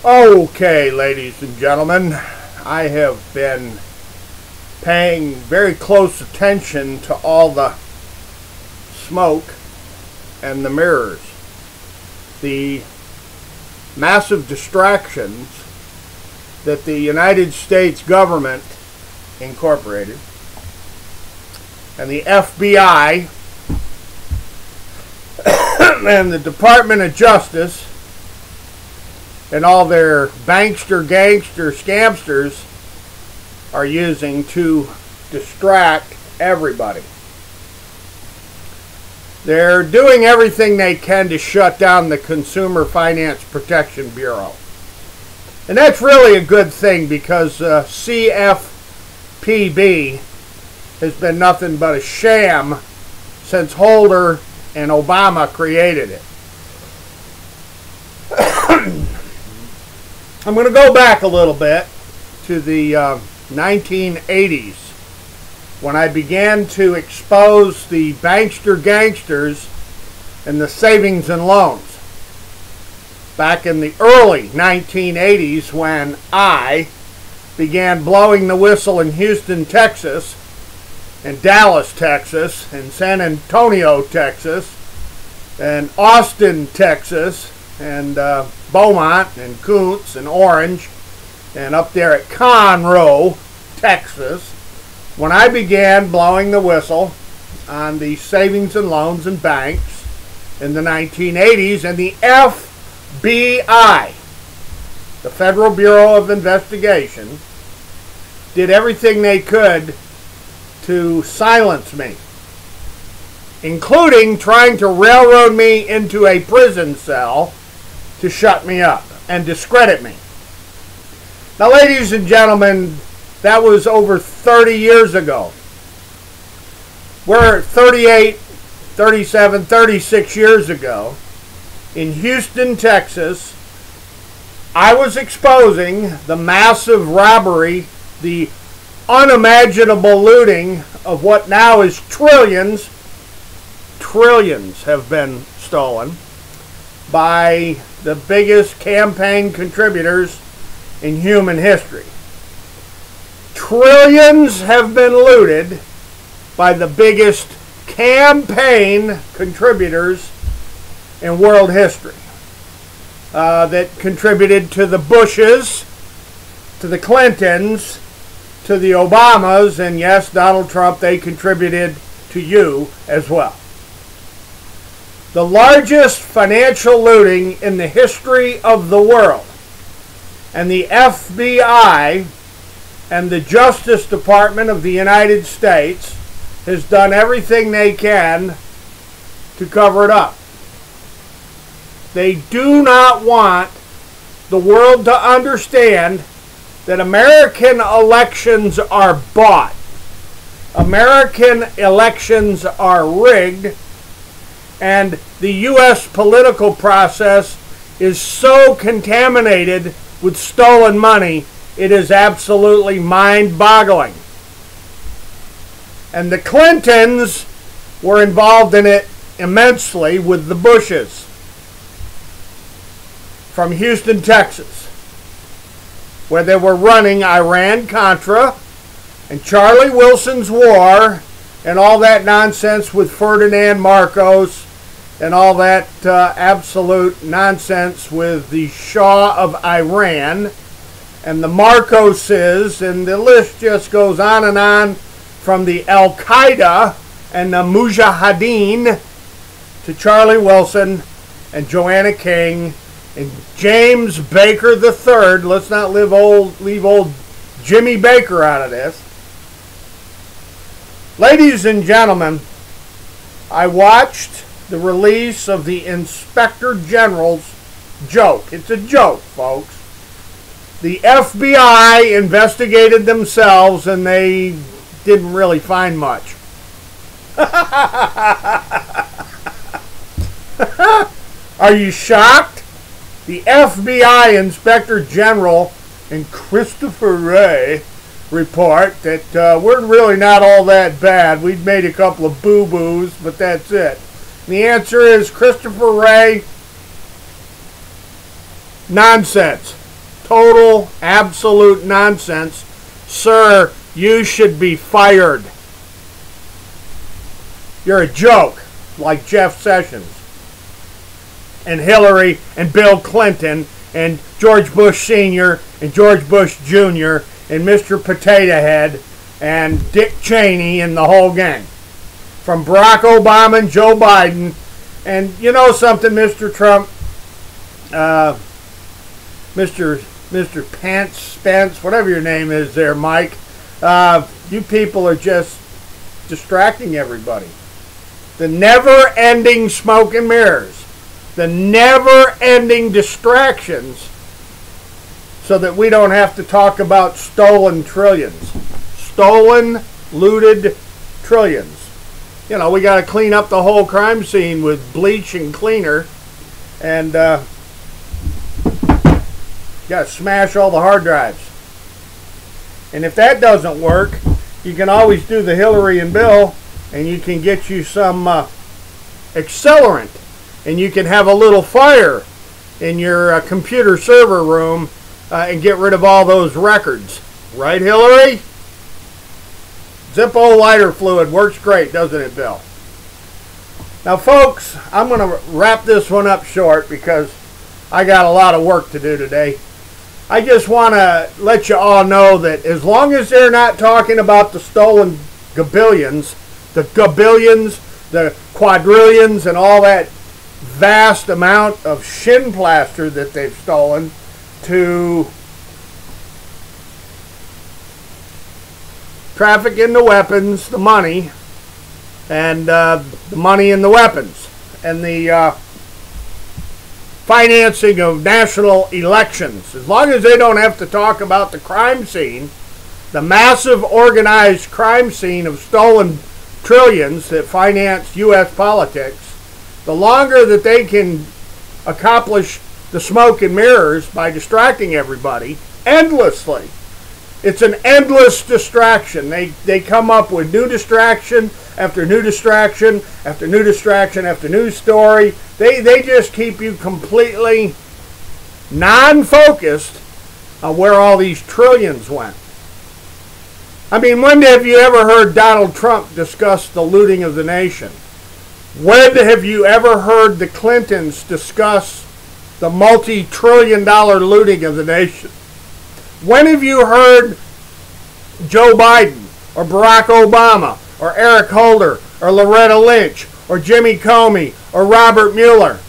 Okay, ladies and gentlemen, I have been paying very close attention to all the smoke and the mirrors, the massive distractions that the United States government incorporated and the FBI and the Department of Justice and all their bankster, gangster, scamsters are using to distract everybody. They're doing everything they can to shut down the Consumer Finance Protection Bureau. And that's really a good thing because CFPB has been nothing but a sham since Holder and Obama created it. I'm going to go back a little bit to the 1980s when I began to expose the bankster gangsters and the savings and loans. Back in the early 1980s when I began blowing the whistle in Houston, Texas, and Dallas, Texas, and San Antonio, Texas, and Austin, Texas, and Beaumont and Koontz and Orange, and up there at Conroe, Texas, when I began blowing the whistle on the savings and loans and banks in the 1980s, and the FBI, the Federal Bureau of Investigation, did everything they could to silence me, including trying to railroad me into a prison cell to shut me up and discredit me. Now, ladies and gentlemen, that was over 30 years ago. We're 38, 37, 36 years ago in Houston, Texas. I was exposing the massive robbery, the unimaginable looting of what now is trillions have been stolen by the biggest campaign contributors in human history. Trillions have been looted by the biggest campaign contributors in world history that contributed to the Bushes, to the Clintons, to the Obamas, and yes, Donald Trump. They contributed to you as well. The largest financial looting in the history of the world. And the FBI and the Justice Department of the United States has done everything they can to cover it up. They do not want the world to understand that American elections are bought. American elections are rigged. And the U.S. political process is so contaminated with stolen money, it is absolutely mind-boggling. And the Clintons were involved in it immensely with the Bushes from Houston, Texas, where they were running Iran-Contra and Charlie Wilson's war and all that nonsense with Ferdinand Marcos and all that absolute nonsense with the Shah of Iran and the Marcoses, and the list just goes on from the Al-Qaeda and the Mujahideen to Charlie Wilson and Joanna King and James Baker III. Let's not leave old Jimmy Baker out of this. Ladies and gentlemen, I watched the release of the Inspector General's joke. It's a joke, folks. The FBI investigated themselves and they didn't really find much. Are you shocked? The FBI Inspector General and Christopher Wray report that we're really not all that bad. We've made a couple of boo-boos, but that's it. And the answer is Christopher Wray, nonsense. total, absolute nonsense. Sir, you should be fired. You're a joke, like Jeff Sessions and Hillary and Bill Clinton and George Bush Sr. and George Bush Jr. and Mr. Potato Head and Dick Cheney and the whole gang. From Barack Obama and Joe Biden. And you know something, Mr. Trump, Mr. Pence, Spence, whatever your name is there, Mike, you people are just distracting everybody. The never-ending smoke and mirrors, the never-ending distractions, so that we don't have to talk about stolen trillions. Stolen, looted trillions. You know, we got to clean up the whole crime scene with bleach and cleaner, and got to smash all the hard drives. And if that doesn't work, you can always do the Hillary and Bill, and you can get you some accelerant, and you can have a little fire in your computer server room and get rid of all those records. Right, Hillary? Zippo lighter fluid works great, doesn't it, Bill? Now, folks, I'm going to wrap this one up short because I got a lot of work to do today. I just want to let you all know that as long as they're not talking about the stolen gabillions, the quadrillions, and all that vast amount of shin plaster that they've stolen to traffic in the weapons, the money, and the money in the weapons, and the financing of national elections. As long as they don't have to talk about the crime scene, the massive organized crime scene of stolen trillions that finance U.S. politics, the longer that they can accomplish the smoke and mirrors by distracting everybody endlessly. It's an endless distraction. They come up with new distraction after new distraction after new distraction after new story. They just keep you completely non-focused on where all these trillions went. I mean, when have you ever heard Donald Trump discuss the looting of the nation? When have you ever heard the Clintons discuss the multi-trillion-dollar looting of the nation? When have you heard Joe Biden or Barack Obama or Eric Holder or Loretta Lynch or Jimmy Comey or Robert Mueller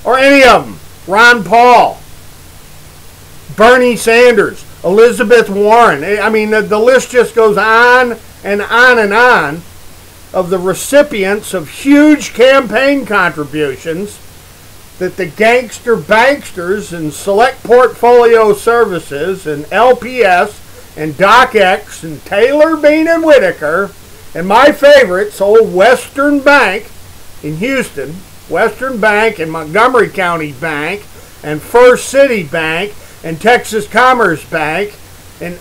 or any of them, Ron Paul, Bernie Sanders, Elizabeth Warren? I mean, the list just goes on and on and on of the recipients of huge campaign contributions that the gangster banksters and Select Portfolio Services and LPS and DocX and Taylor, Bean and Whitaker and my favorites, Old Western Bank in Houston, Western Bank and Montgomery County Bank and First City Bank and Texas Commerce Bank and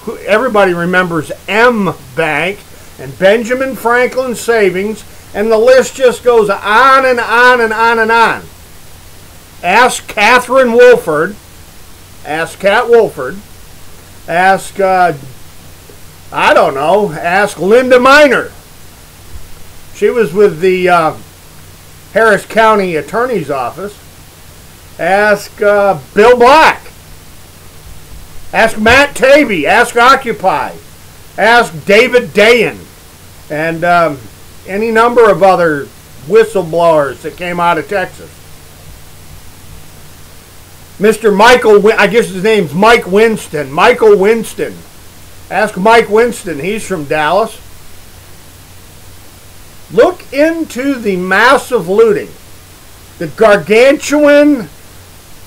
who everybody remembers M Bank, and Benjamin Franklin Savings, and the list just goes on and on and on and on. Ask Catherine Wolford. Ask Cat Wolford. Ask, I don't know, ask Linda Minor. She was with the Harris County Attorney's Office. Ask Bill Black. Ask Matt Taibbi. Ask Occupy. Ask David Dayen. And any number of other whistleblowers that came out of Texas. Mr. Michael, I guess his name's Mike Winston. Michael Winston. Ask Mike Winston. He's from Dallas. Look into the massive looting. The gargantuan,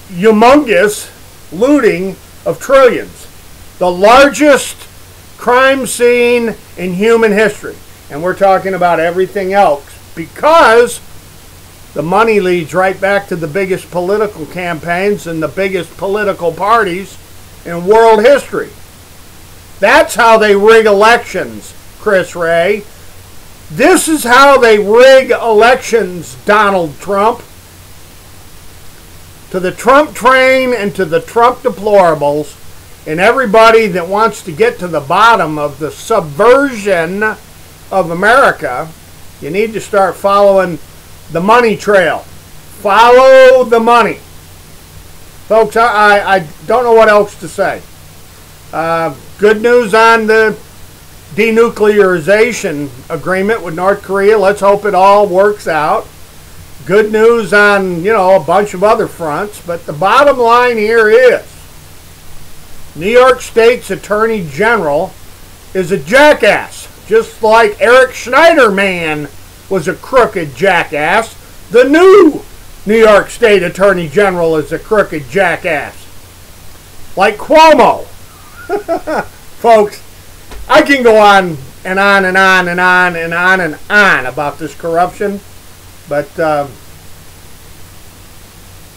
humongous looting of trillions. The largest crime scene in human history. And we're talking about everything else because the money leads right back to the biggest political campaigns and the biggest political parties in world history. That's how they rig elections, Chris Ray. This is how they rig elections, Donald Trump. to the Trump train and to the Trump deplorables and everybody that wants to get to the bottom of the subversion of America, you need to start following the money trail. Follow the money. Folks, I don't know what else to say. Good news on the denuclearization agreement with North Korea. Let's hope it all works out. Good news on, a bunch of other fronts. But the bottom line here is New York State's Attorney General is a jackass. Just like Eric Schneiderman was a crooked jackass, the new New York State Attorney General is a crooked jackass. Like Cuomo. Folks, I can go on and on and on and on and on and on about this corruption, but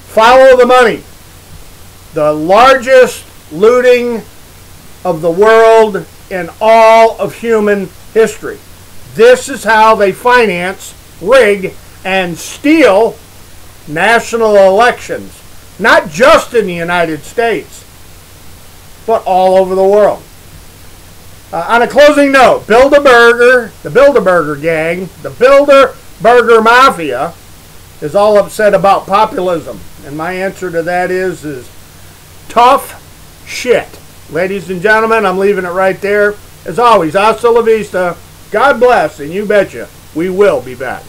follow the money. The largest looting of the world in all of human history. This is how they finance, rig, and steal national elections. Not just in the United States, but all over the world. On a closing note, the Build-A-Burger gang, the Build-A-Burger Mafia is all upset about populism. And my answer to that is tough shit. Ladies and gentlemen, I'm leaving it right there. As always, hasta la vista. God bless, and you betcha, we will be back.